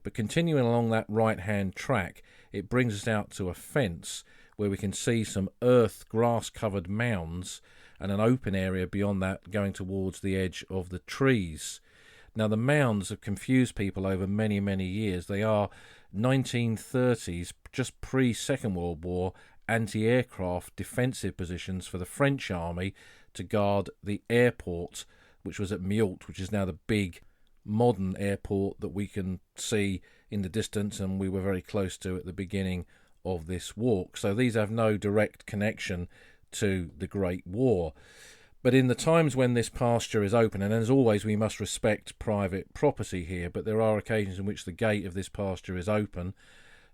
But continuing along that right-hand track, it brings us out to a fence where we can see some grass-covered mounds, and an open area beyond that going towards the edge of the trees. Now, the mounds have confused people over many, many years. They are 1930s, just pre-Second World War, anti-aircraft defensive positions for the French army to guard the airport, which was at Meult, which is now the big modern airport that we can see in the distance and we were very close to at the beginning of this walk. So these have no direct connection to the Great War. But in the times when this pasture is open, and as always we must respect private property here, but there are occasions in which the gate of this pasture is open.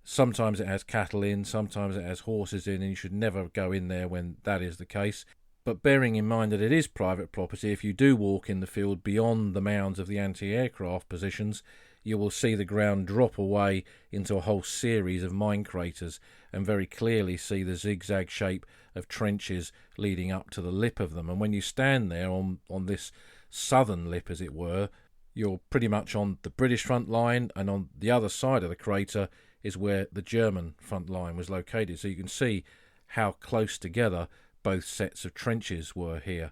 Sometimes it has cattle in, sometimes it has horses in, and you should never go in there when that is the case. But bearing in mind that it is private property, if you do walk in the field beyond the mounds of the anti-aircraft positions, you will see the ground drop away into a whole series of mine craters and very clearly see the zigzag shape of trenches leading up to the lip of them. And when you stand there on this southern lip, as it were, you're pretty much on the British front line, and on the other side of the crater is where the German front line was located. So you can see how close together both sets of trenches were here.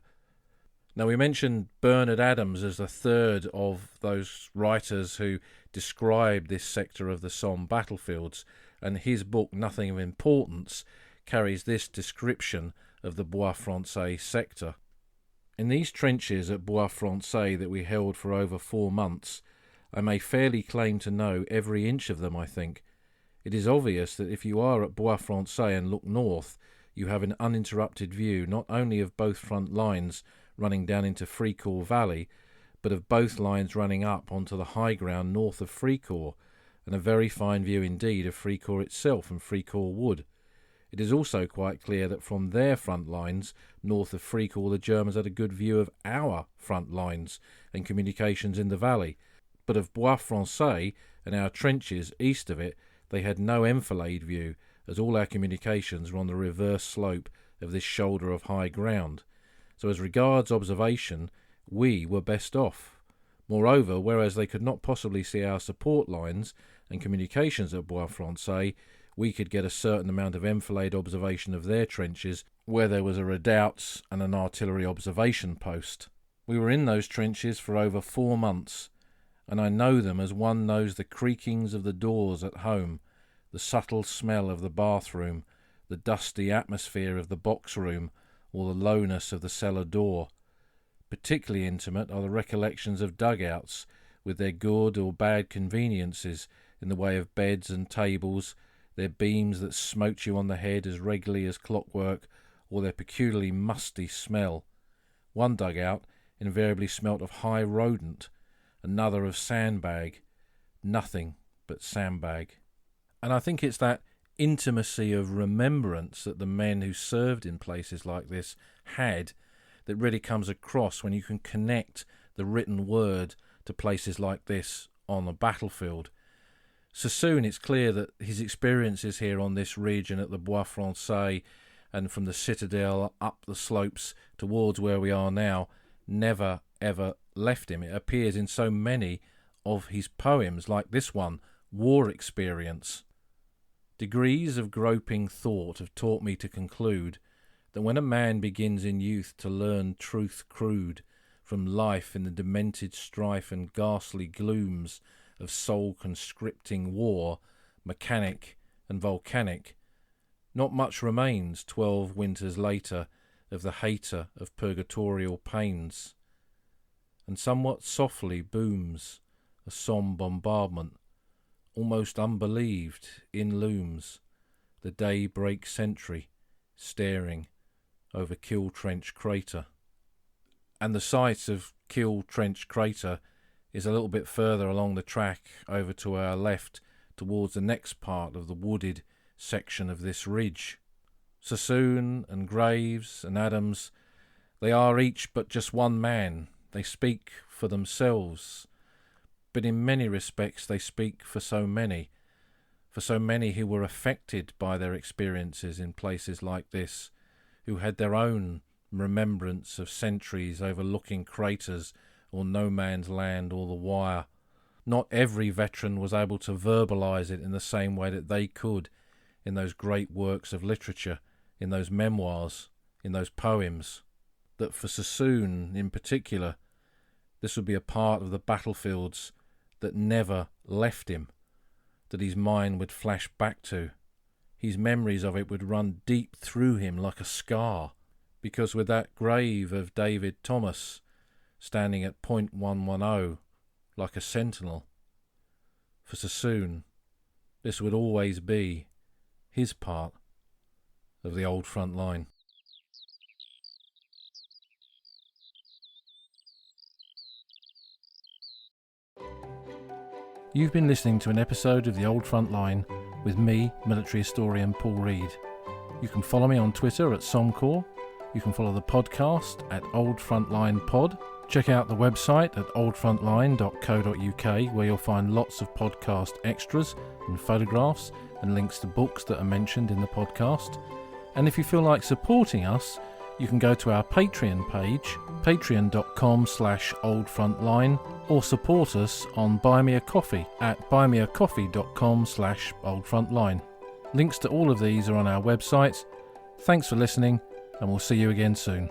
Now, we mentioned Bernard Adams as the third of those writers who described this sector of the Somme battlefields, and his book, Nothing of Importance, carries this description of the Bois Français sector. In these trenches at Bois Français that we held for over 4 months, I may fairly claim to know every inch of them, I think. It is obvious that if you are at Bois Français and look north, you have an uninterrupted view not only of both front lines running down into Fricourt Valley, but of both lines running up onto the high ground north of Fricourt, and a very fine view indeed of Fricourt itself and Fricourt Wood. It is also quite clear that from their front lines, north of Fricourt, the Germans had a good view of our front lines and communications in the valley. But of Bois Français and our trenches east of it, they had no enfilade view, as all our communications were on the reverse slope of this shoulder of high ground. So as regards observation, we were best off. Moreover, whereas they could not possibly see our support lines and communications at Bois Français, we could get a certain amount of enfilade observation of their trenches, where there was a redoubt and an artillery observation post. We were in those trenches for over 4 months, and I know them as one knows the creakings of the doors at home, the subtle smell of the bathroom, the dusty atmosphere of the box room, or the lowness of the cellar door. Particularly intimate are the recollections of dugouts, with their good or bad conveniences in the way of beds and tables, their beams that smote you on the head as regularly as clockwork, or their peculiarly musty smell. One dugout invariably smelt of high rodent, another of sandbag, nothing but sandbag. And I think it's that intimacy of remembrance that the men who served in places like this had that really comes across when you can connect the written word to places like this on a battlefield. Sassoon, it's clear that his experiences here on this ridge and at the Bois Français and from the citadel up the slopes towards where we are now never ever left him. It appears in so many of his poems, like this one, War Experience. Degrees of groping thought have taught me to conclude that when a man begins in youth to learn truth crude from life in the demented strife and ghastly glooms of soul-conscripting war, mechanic and volcanic, not much remains 12 winters later of the hater of purgatorial pains. And somewhat softly booms a Somme bombardment, almost unbelieved, in looms the daybreak sentry staring over Kill Trench Crater. And the site of Kill Trench Crater is a little bit further along the track over to our left towards the next part of the wooded section of this ridge. Sassoon and Graves and Adams, they are each but just one man. They speak for themselves, but in many respects they speak for so many who were affected by their experiences in places like this, who had their own remembrance of centuries overlooking craters or no man's land or the wire. Not every veteran was able to verbalise it in the same way that they could in those great works of literature, in those memoirs, in those poems. That for Sassoon in particular, this would be a part of the battlefields that never left him, that his mind would flash back to. His memories of it would run deep through him like a scar, because with that grave of David Thomas standing at point 110 like a sentinel, for Sassoon this would always be his part of the old front line. You've been listening to an episode of The Old Front Line with me, military historian Paul Reed. You can follow me on Twitter at Somcorps. You can follow the podcast at Old Frontline Pod. Check out the website at oldfrontline.co.uk, where you'll find lots of podcast extras and photographs and links to books that are mentioned in the podcast. And if you feel like supporting us, you can go to our Patreon page, patreon.com/oldfrontline, or support us on Buy Me a Coffee at buymeacoffee.com/oldfrontline. Links to all of these are on our website. Thanks for listening, and we'll see you again soon.